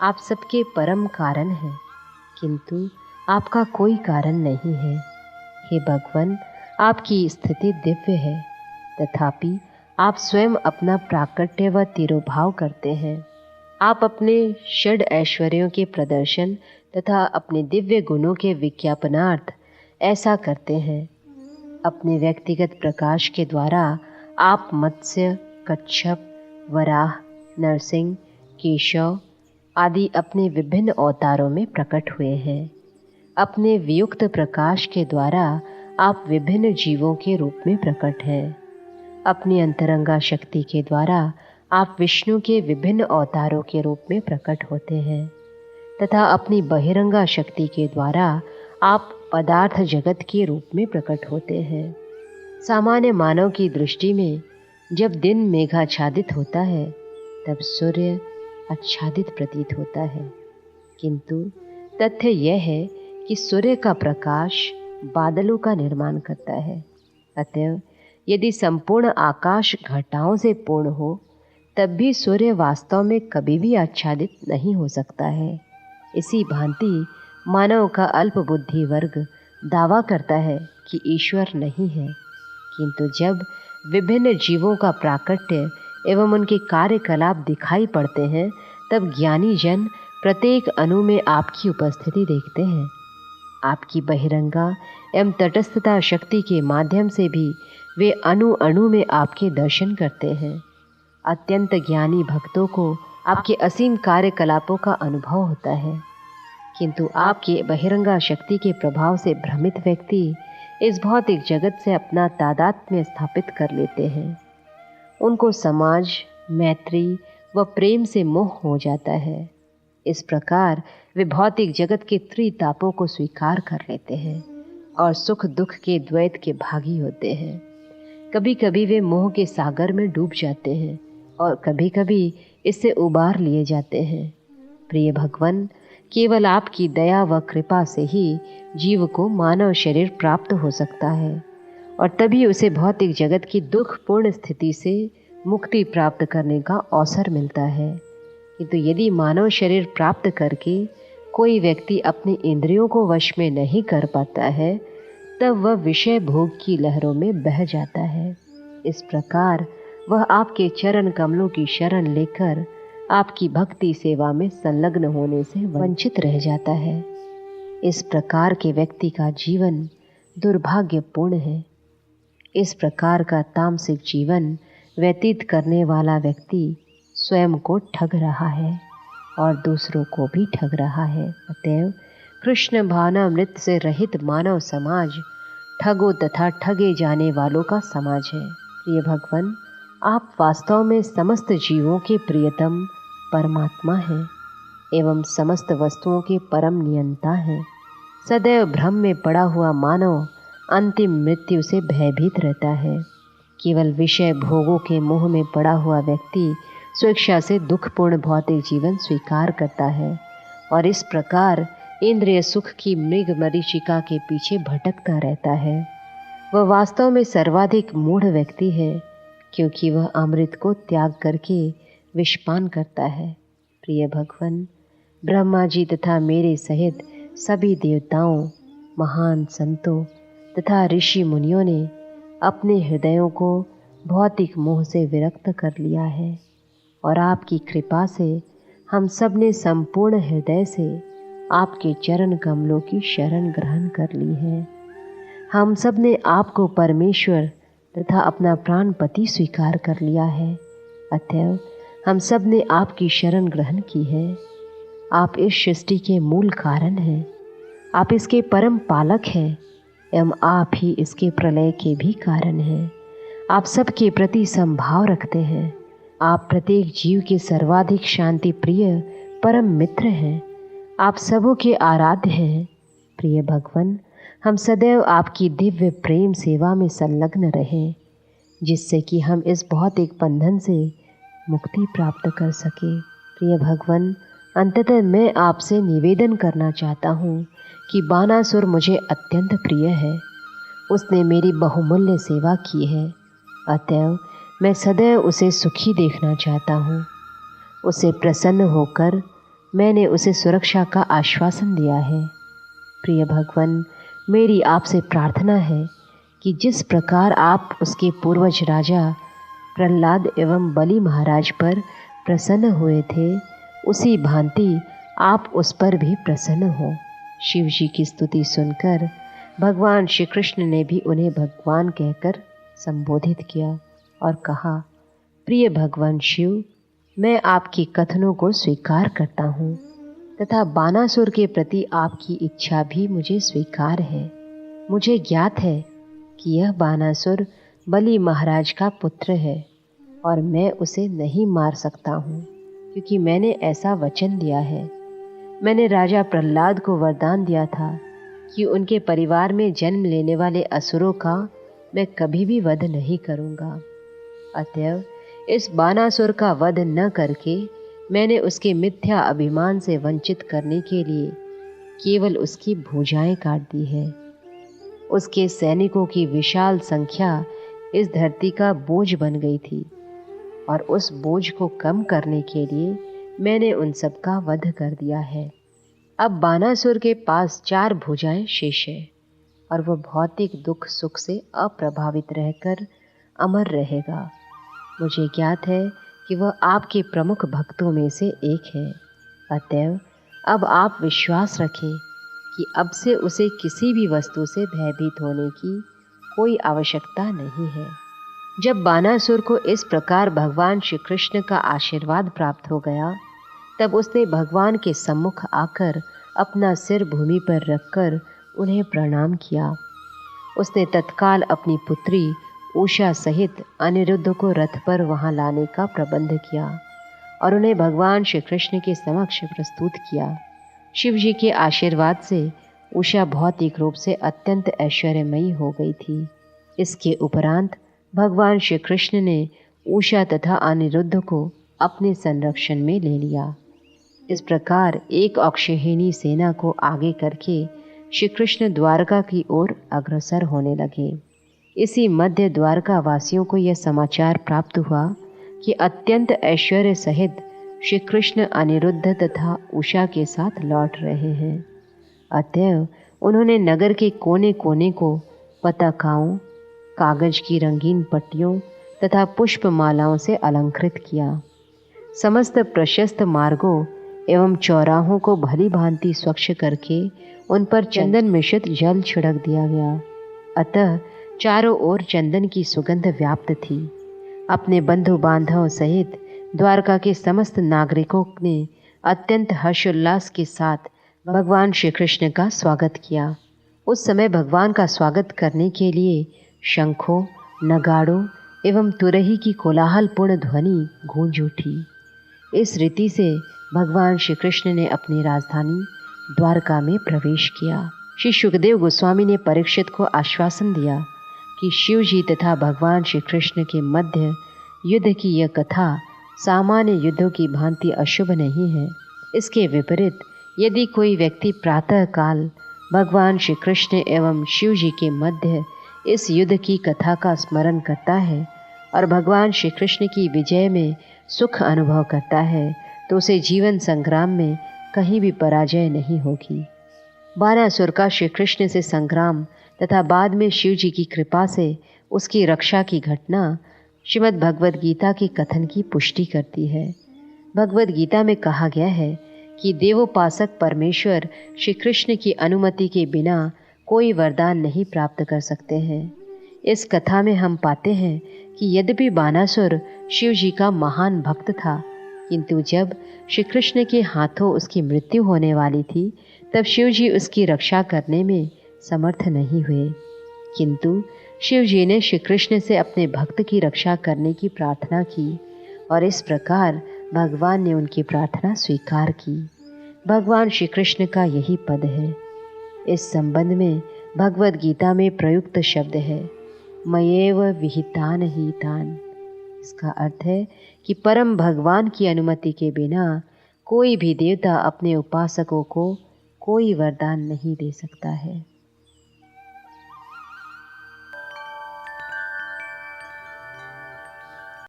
आप सबके परम कारण हैं, किंतु आपका कोई कारण नहीं है। हे भगवान, आपकी स्थिति दिव्य है, तथापि आप स्वयं अपना प्राकट्य व तिरोभाव करते हैं। आप अपने षड ऐश्वर्यों के प्रदर्शन तथा अपने दिव्य गुणों के विज्ञापनार्थ ऐसा करते हैं। अपने व्यक्तिगत प्रकाश के द्वारा आप मत्स्य, कच्छप, वराह, नरसिंह, केशव आदि अपने विभिन्न अवतारों में प्रकट हुए हैं। अपने वियुक्त प्रकाश के द्वारा आप विभिन्न जीवों के रूप में प्रकट हैं। अपनी अंतरंगा शक्ति के द्वारा आप विष्णु के विभिन्न अवतारों के रूप में प्रकट होते हैं तथा अपनी बहिरंगा शक्ति के द्वारा आप पदार्थ जगत के रूप में प्रकट होते हैं। सामान्य मानव की दृष्टि में जब दिन मेघाच्छादित होता है तब सूर्य आच्छादित प्रतीत होता है, किंतु तथ्य यह है कि सूर्य का प्रकाश बादलों का निर्माण करता है। अतएव यदि संपूर्ण आकाश घटाओं से पूर्ण हो तब भी सूर्य वास्तव में कभी भी आच्छादित नहीं हो सकता है। इसी भांति मानव का अल्प बुद्धि वर्ग दावा करता है कि ईश्वर नहीं है, किंतु जब विभिन्न जीवों का प्राकट्य एवं उनके कार्यकलाप दिखाई पड़ते हैं तब ज्ञानी जन प्रत्येक अणु में आपकी उपस्थिति देखते हैं। आपकी बहिरंगा एवं तटस्थता शक्ति के माध्यम से भी वे अणु अणु में आपके दर्शन करते हैं। अत्यंत ज्ञानी भक्तों को आपके असीम कार्यकलापों का अनुभव होता है, किंतु आपके बहिरंगा शक्ति के प्रभाव से भ्रमित व्यक्ति इस भौतिक जगत से अपना तादात्म्य स्थापित कर लेते हैं। उनको समाज, मैत्री व प्रेम से मोह हो जाता है। इस प्रकार वे भौतिक जगत के त्रितापों को स्वीकार कर लेते हैं और सुख दुख के द्वैत के भागी होते हैं। कभी कभी वे मोह के सागर में डूब जाते हैं और कभी कभी इससे उबार लिए जाते हैं। प्रिय भगवान, केवल आपकी दया व कृपा से ही जीव को मानव शरीर प्राप्त हो सकता है और तभी उसे भौतिक जगत की दुखपूर्ण स्थिति से मुक्ति प्राप्त करने का अवसर मिलता है। किंतु यदि मानव शरीर प्राप्त करके कोई व्यक्ति अपने इंद्रियों को वश में नहीं कर पाता है तब वह विषय भोग की लहरों में बह जाता है। इस प्रकार वह आपके चरण कमलों की शरण लेकर आपकी भक्ति सेवा में संलग्न होने से वंचित रह जाता है। इस प्रकार के व्यक्ति का जीवन दुर्भाग्यपूर्ण है। इस प्रकार का तामसिक जीवन व्यतीत करने वाला व्यक्ति स्वयं को ठग रहा है और दूसरों को भी ठग रहा है। अतएव कृष्ण भावनामृत से रहित मानव समाज ठगों तथा ठगे जाने वालों का समाज है। प्रिय भगवान, आप वास्तव में समस्त जीवों के प्रियतम परमात्मा हैं एवं समस्त वस्तुओं के परम नियंता हैं। सदैव भ्रम में पड़ा हुआ मानव अंतिम मृत्यु से भयभीत रहता है। केवल विषय भोगों के मोह में पड़ा हुआ व्यक्ति स्वेच्छा से दुखपूर्ण भौतिक जीवन स्वीकार करता है और इस प्रकार इंद्रिय सुख की मृग मरीचिका के पीछे भटकता रहता है। वह वास्तव में सर्वाधिक मूढ़ व्यक्ति है, क्योंकि वह अमृत को त्याग करके विषपान करता है। प्रिय भगवान, ब्रह्मा जी तथा मेरे सहित सभी देवताओं, महान संतों तथा ऋषि मुनियों ने अपने हृदयों को भौतिक मोह से विरक्त कर लिया है और आपकी कृपा से हम सब ने संपूर्ण हृदय से आपके चरण कमलों की शरण ग्रहण कर ली है। हम सब ने आपको परमेश्वर तथा अपना प्राणपति स्वीकार कर लिया है। अतएव हम सब ने आपकी शरण ग्रहण की है। आप इस सृष्टि के मूल कारण हैं, आप इसके परम पालक हैं एवं आप ही इसके प्रलय के भी कारण हैं। आप सबके प्रति संभाव रखते हैं। आप प्रत्येक जीव के सर्वाधिक शांति प्रिय परम मित्र हैं। आप सबों के आराध्य हैं। प्रिय भगवान, हम सदैव आपकी दिव्य प्रेम सेवा में संलग्न रहें, जिससे कि हम इस भौतिक बंधन से मुक्ति प्राप्त कर सके। प्रिय भगवान, अंततः मैं आपसे निवेदन करना चाहता हूँ कि बानासुर मुझे अत्यंत प्रिय है। उसने मेरी बहुमूल्य सेवा की है, अतएव मैं सदैव उसे सुखी देखना चाहता हूँ। उसे प्रसन्न होकर मैंने उसे सुरक्षा का आश्वासन दिया है। प्रिय भगवान, मेरी आपसे प्रार्थना है कि जिस प्रकार आप उसके पूर्वज राजा प्रहलाद एवं बलि महाराज पर प्रसन्न हुए थे, उसी भांति आप उस पर भी प्रसन्न हो। शिव जी की स्तुति सुनकर भगवान श्री कृष्ण ने भी उन्हें भगवान कहकर संबोधित किया और कहा, प्रिय भगवान शिव, मैं आपकी कथनों को स्वीकार करता हूँ तथा बानासुर के प्रति आपकी इच्छा भी मुझे स्वीकार है। मुझे ज्ञात है कि यह बानासुर बलि महाराज का पुत्र है और मैं उसे नहीं मार सकता हूँ, क्योंकि मैंने ऐसा वचन दिया है। मैंने राजा प्रहलाद को वरदान दिया था कि उनके परिवार में जन्म लेने वाले असुरों का मैं कभी भी वध नहीं करूँगा। अतएव इस बानासुर का वध न करके मैंने उसके मिथ्या अभिमान से वंचित करने के लिए केवल उसकी भुजाएं काट दी है। उसके सैनिकों की विशाल संख्या इस धरती का बोझ बन गई थी और उस बोझ को कम करने के लिए मैंने उन सब का वध कर दिया है। अब बानासुर के पास 4 भुजाएं शेष है और वह भौतिक दुख सुख से अप्रभावित रहकर अमर रहेगा। मुझे ज्ञात है कि वह आपके प्रमुख भक्तों में से एक है। अतएव अब आप विश्वास रखें कि अब से उसे किसी भी वस्तु से भयभीत होने की कोई आवश्यकता नहीं है। जब बानासुर को इस प्रकार भगवान श्री कृष्ण का आशीर्वाद प्राप्त हो गया, तब उसने भगवान के सम्मुख आकर अपना सिर भूमि पर रखकर उन्हें प्रणाम किया। उसने तत्काल अपनी पुत्री उषा सहित अनिरुद्ध को रथ पर वहां लाने का प्रबंध किया और उन्हें भगवान श्री कृष्ण के समक्ष प्रस्तुत किया। शिव जी के आशीर्वाद से उषा भौतिक रूप से अत्यंत ऐश्वर्यमयी हो गई थी। इसके उपरांत भगवान श्री कृष्ण ने उषा तथा अनिरुद्ध को अपने संरक्षण में ले लिया। इस प्रकार एक अक्षयहिनी सेना को आगे करके श्री कृष्ण द्वारका की ओर अग्रसर होने लगे। इसी मध्य द्वारका वासियों को यह समाचार प्राप्त हुआ कि अत्यंत ऐश्वर्य सहित श्री कृष्ण अनिरुद्ध तथा उषा के साथ लौट रहे हैं। अतएव उन्होंने नगर के कोने कोने को पताकाओं, कागज की रंगीन पट्टियों तथा पुष्पमालाओं से अलंकृत किया। समस्त प्रशस्त मार्गों एवं चौराहों को भली भांति स्वच्छ करके उन पर चंदन मिश्रित जल छिड़क दिया गया। अतः चारों ओर चंदन की सुगंध व्याप्त थी। अपने बंधु बांधव सहित द्वारका के समस्त नागरिकों ने अत्यंत हर्षोल्लास के साथ भगवान श्री कृष्ण का स्वागत किया। उस समय भगवान का स्वागत करने के लिए शंखों, नगाड़ों एवं तुरही की कोलाहलपूर्ण ध्वनि गूंज उठी। इस रीति से भगवान श्री कृष्ण ने अपनी राजधानी द्वारका में प्रवेश किया। श्री सुखदेव गोस्वामी ने परीक्षित को आश्वासन दिया कि शिव जी तथा भगवान श्री कृष्ण के मध्य युद्ध की यह कथा सामान्य युद्धों की भांति अशुभ नहीं है। इसके विपरीत यदि कोई व्यक्ति प्रातः काल भगवान श्री कृष्ण एवं शिव जी के मध्य इस युद्ध की कथा का स्मरण करता है और भगवान श्री कृष्ण की विजय में सुख अनुभव करता है, तो उसे जीवन संग्राम में कहीं भी पराजय नहीं होगी। बानासुर का श्री कृष्ण से संग्राम तथा बाद में शिव जी की कृपा से उसकी रक्षा की घटना श्रीमद् भगवद गीता के कथन की पुष्टि करती है। भगवद गीता में कहा गया है कि देवोपासक परमेश्वर श्री कृष्ण की अनुमति के बिना कोई वरदान नहीं प्राप्त कर सकते हैं। इस कथा में हम पाते हैं कि यद्यपि बानासुर शिव जी का महान भक्त था, किंतु जब श्री कृष्ण के हाथों उसकी मृत्यु होने वाली थी, तब शिव जी उसकी रक्षा करने में समर्थ नहीं हुए। किंतु शिव जी ने श्री कृष्ण से अपने भक्त की रक्षा करने की प्रार्थना की और इस प्रकार भगवान ने उनकी प्रार्थना स्वीकार की। भगवान श्री कृष्ण का यही पद है। इस संबंध में भगवद गीता में प्रयुक्त शब्द है मयेव विहितान हितान। इसका अर्थ है कि परम भगवान की अनुमति के बिना कोई भी देवता अपने उपासकों को कोई वरदान नहीं दे सकता है।